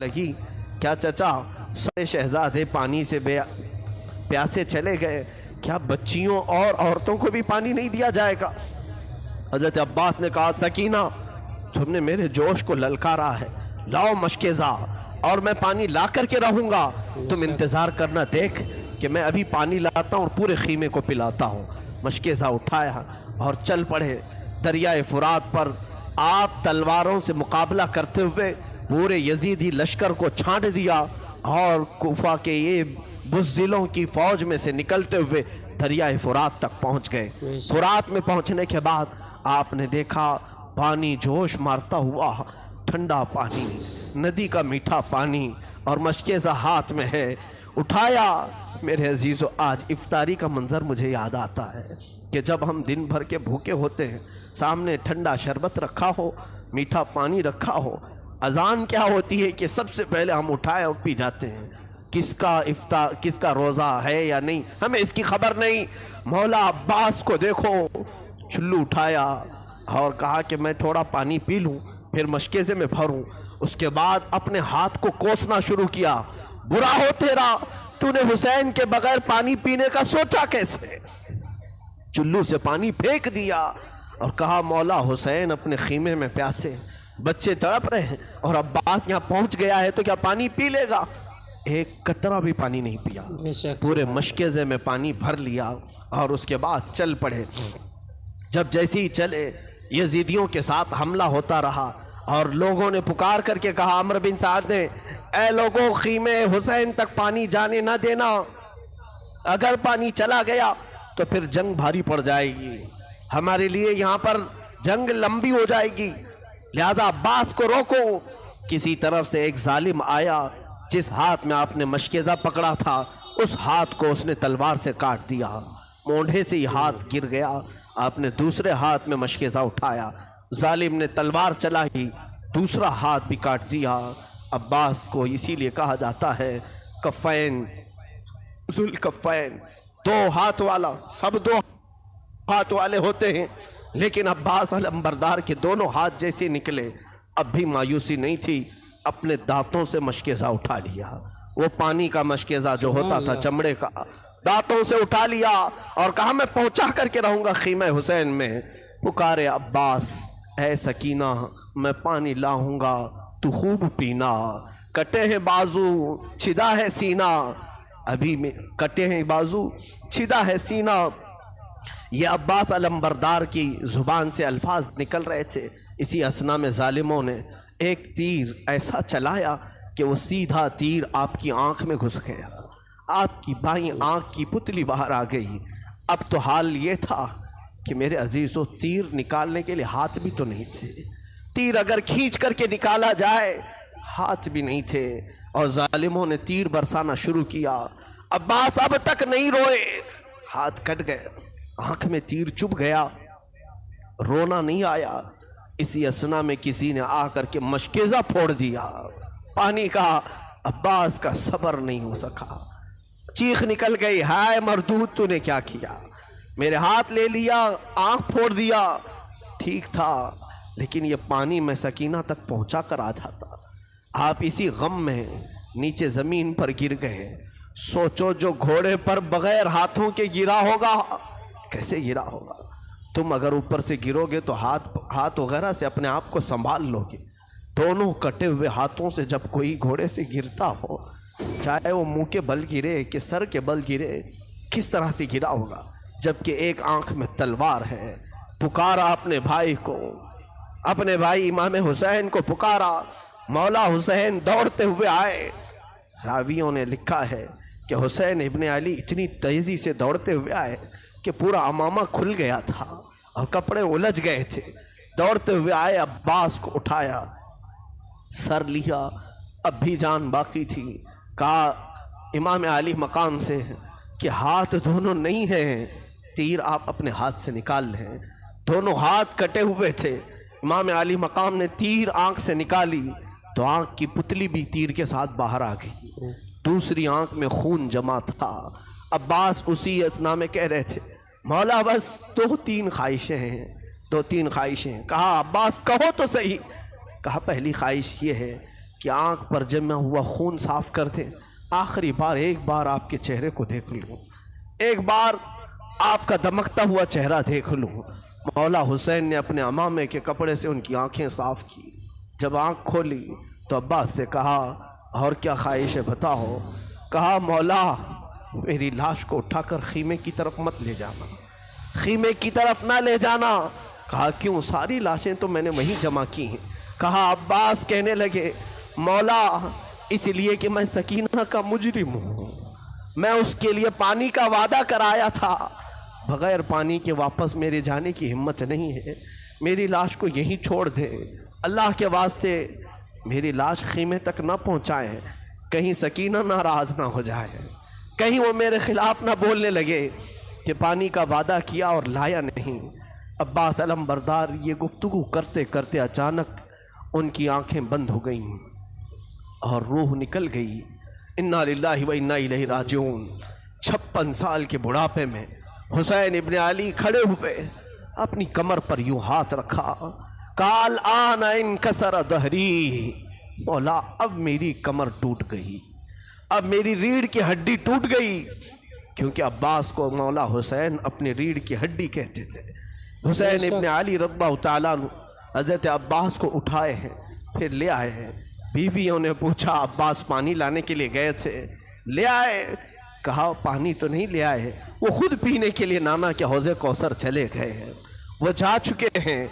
لگی کیا چچا سارے شہزادے پانی سے پیاسے چلے گئے، کیا بچیوں اور عورتوں کو بھی پانی نہیں دیا جائے گا؟ حضرت عباس نے کہا سکینہ تم نے میرے جوش کو للکارا ہے، لاؤ مشکزہ اور میں پانی لا کر کے رہوں گا، تم انتظار کرنا دیکھ کہ میں ابھی پانی لاتا ہوں اور پورے خیمے کو پلاتا ہوں۔ مشکزہ اٹھایا اور چل پڑے دریائے فرات پر۔ آپ تلواروں سے مقابلہ کرتے ہوئے پورے یزیدی لشکر کو چھانٹ دیا اور کوفہ کے یہ بزدلوں کی فوج میں سے نکلتے ہوئے دریائے فرات تک پہنچ گئے۔ فرات میں پہنچنے کے بعد آپ نے دیکھا پانی جوش مارتا ہوا، ٹھنڈا پانی، ندی کا میٹھا پانی، اور مشکزہ ہاتھ میں ہے۔ اٹھایا۔ میرے عزیزو آج افطاری کا منظر مجھے یاد آتا ہے کہ جب ہم دن بھر کے بھوکے ہوتے ہیں، سامنے ٹھنڈا شربت رکھا ہو، میٹھا پانی رکھا ہو، اذان کیا ہوتی ہے کہ سب سے پہلے ہم اٹھائے اور پی جاتے ہیں۔ کس کا روزہ ہے یا نہیں ہمیں اس کی خبر نہیں۔ مولا عباس کو دیکھو، چلو اٹھایا اور کہا کہ میں تھوڑا پانی پی لوں پھر مشکزے میں بھروں۔ اس کے بعد اپنے ہاتھ کو کوسنا شروع کیا۔ برا ہو تیرا، تو نے حسین کے بغیر پانی پینے کا سوچا کیسے؟ چلو سے پانی پھینک دیا اور کہا مولا حسین اپنے خیمے میں پیاسے، بچے تڑپ رہے ہیں اور عباس یہاں پہنچ گیا ہے تو کیا پانی پی لے گا؟ ایک قطرہ بھی پانی نہیں پیا، پورے مشکزے میں پانی بھر لیا اور اس کے بعد چل پڑے۔ جب جیسے ہی چلے یزیدیوں کے ساتھ حملہ ہوتا رہا اور لوگوں نے پکار کر کے کہا، عمرو بن سعد نے، اے لوگوں خیمے حسین تک پانی جانے نہ دینا، اگر پانی چلا گیا تو پھر جنگ بھاری پڑ جائے گی، ہمارے لیے یہاں پر جنگ لمبی ہو جائے گی، لہذا عباس کو روکو۔ کسی طرف سے ایک ظالم آیا، جس ہاتھ میں آپ نے مشکزہ پکڑا تھا اس ہاتھ کو اس نے تلوار سے کاٹ دیا، مونڈھے سے ہی ہاتھ گر گیا۔ آپ نے دوسرے ہاتھ میں مشکزہ اٹھایا، ظالم نے تلوار چلائی، دوسرا ہاتھ بھی کاٹ دیا۔ عباس کو اسی لیے کہا جاتا ہے کفین، ذوالکفین، دو ہاتھ والا، سب دو ہاتھ والے ہوتے ہیں، لیکن عباس علمبردار کے دونوں ہاتھ جیسے نکلے، اب بھی مایوسی نہیں تھی، اپنے دانتوں سے مشکزہ اٹھا لیا۔ وہ پانی کا مشکزہ جو ہوتا تھا چمڑے کا، دانتوں سے اٹھا لیا اور کہا میں پہنچا کر کے رہوں گا خیمہ حسین میں۔ پکارے عباس، اے سکینہ میں پانی لاؤں گا تو خوب پینا، کٹے ہیں بازو چھدا ہے سینہ، ابھی میں کٹے ہیں بازو چھدا ہے سینہ۔ یہ عباس علمبردار کی زبان سے الفاظ نکل رہے تھے، اسی اثنا میں ظالموں نے ایک تیر ایسا چلایا کہ وہ سیدھا تیر آپ کی آنکھ میں گھس گیا، آپ کی بائیں آنکھ کی پتلی باہر آ گئی۔ اب تو حال یہ تھا کہ میرے عزیزو تیر نکالنے کے لیے ہاتھ بھی تو نہیں تھے، تیر اگر کھینچ کر کے نکالا جائے ہاتھ بھی نہیں تھے، اور ظالموں نے تیر برسانا شروع کیا۔ عباس اب تک نہیں روئے، ہاتھ کٹ گئے، آنکھ میں تیر چبھ گیا، رونا نہیں آیا۔ اسی اثنا میں کسی نے آ کر کے مشکزہ پھوڑ دیا، پانی کا۔ عباس کا صبر نہیں ہو سکا، چیخ نکل گئی، ہائے مردود تو نے کیا کیا، میرے ہاتھ لے لیا، آنکھ پھوڑ دیا۔ ٹھیک تھا لیکن یہ پانی میں سکینہ تک پہنچا کر آ جاتا۔ آپ اسی غم میں نیچے زمین پر گر گئے۔ سوچو جو گھوڑے پر بغیر ہاتھوں کے گرا ہوگا کیسے گرا ہوگا؟ تم اگر اوپر سے گرو گے تو ہاتھ وغیرہ سے اپنے آپ کو سنبھال لو گے، دونوں کٹے ہوئے ہاتھوں سے جب کوئی گھوڑے سے گرتا ہو، چاہے وہ منہ کے بل گرے کہ سر کے بل گرے، کس طرح سے گرا ہوگا؟ جبکہ ایک آنکھ میں تلوار ہے۔ پکارا اپنے بھائی کو، اپنے بھائی امام حسین کو پکارا، مولا حسین دوڑتے ہوئے آئے۔ راویوں نے لکھا ہے کہ حسین ابن علی اتنی تیزی سے دوڑتے ہوئے آئے کہ پورا امامہ کھل گیا تھا اور کپڑے الجھ گئے تھے۔ دوڑتے ہوئے آئے، عباس کو اٹھایا، سر لیا، اب بھی جان باقی تھی۔ کہا امام علی مقام سے کہ ہاتھ دونوں نہیں ہیں، تیر آپ اپنے ہاتھ سے نکال لیں۔ دونوں ہاتھ کٹے ہوئے تھے، امام علی مقام نے تیر آنکھ سے نکالی تو آنکھ کی پتلی بھی تیر کے ساتھ باہر آ گئی، دوسری آنکھ میں خون جمع تھا۔ عباس اسی اثنا میں کہہ رہے تھے مولا بس دو تین خواہشیں ہیں۔ کہا عباس کہو تو صحیح۔ کہا پہلی خواہش یہ ہے کہ آنکھ پر جمع ہوا خون صاف کر دیں، آخری بار ایک بار آپ کے چہرے کو دیکھ لوں، ایک بار آپ کا دمکتا ہوا چہرہ دیکھ لوں۔ مولا حسین نے اپنے عمامے کے کپڑے سے ان کی آنکھیں صاف کی۔ جب آنکھ کھولی تو عباس سے کہا اور کیا خواہش ہے بتاؤ؟ کہا مولا میری لاش کو اٹھا کر خیمے کی طرف مت لے جانا، خیمے کی طرف نہ لے جانا۔ کہا کیوں؟ ساری لاشیں تو میں نے وہیں جمع کی ہیں۔ کہا عباس کہنے لگے مولا اس لیے کہ میں سکینہ کا مجرم ہوں، میں اس کے لیے پانی کا وعدہ کرایا تھا، بغیر پانی کے واپس میرے جانے کی ہمت نہیں ہے، میری لاش کو یہیں چھوڑ دے، اللہ کے واسطے میری لاش خیمے تک نہ پہنچائیں، کہیں سکینہ ناراض نہ ہو جائے، کہیں وہ میرے خلاف نہ بولنے لگے کہ پانی کا وعدہ کیا اور لایا نہیں۔ عباس علم بردار یہ گفتگو کرتے کرتے اچانک ان کی آنکھیں بند ہو گئیں اور روح نکل گئی۔ انا للہ و انا الیہ راجعون۔ 56 سال کے بڑھاپے میں حسین ابن علی کھڑے ہوئے، اپنی کمر پر یوں ہاتھ رکھا، کہا الآن انکسر ظہری، مولا اب میری کمر ٹوٹ گئی، اب میری ریڑھ کی ہڈی ٹوٹ گئی، کیونکہ عباس کو مولا حسین اپنی ریڑھ کی ہڈی کہتے تھے۔ حسین ابن علی رضی اللہ تعالیٰ عنہ حضرت عباس کو اٹھائے ہیں، پھر لے آئے ہیں۔ بیویوں نے پوچھا عباس پانی لانے کے لیے گئے تھے، لے آئے؟ کہا پانی تو نہیں لے آئے، وہ خود پینے کے لیے نانا کے حوض کوثر چلے گئے ہیں، وہ جا چکے ہیں۔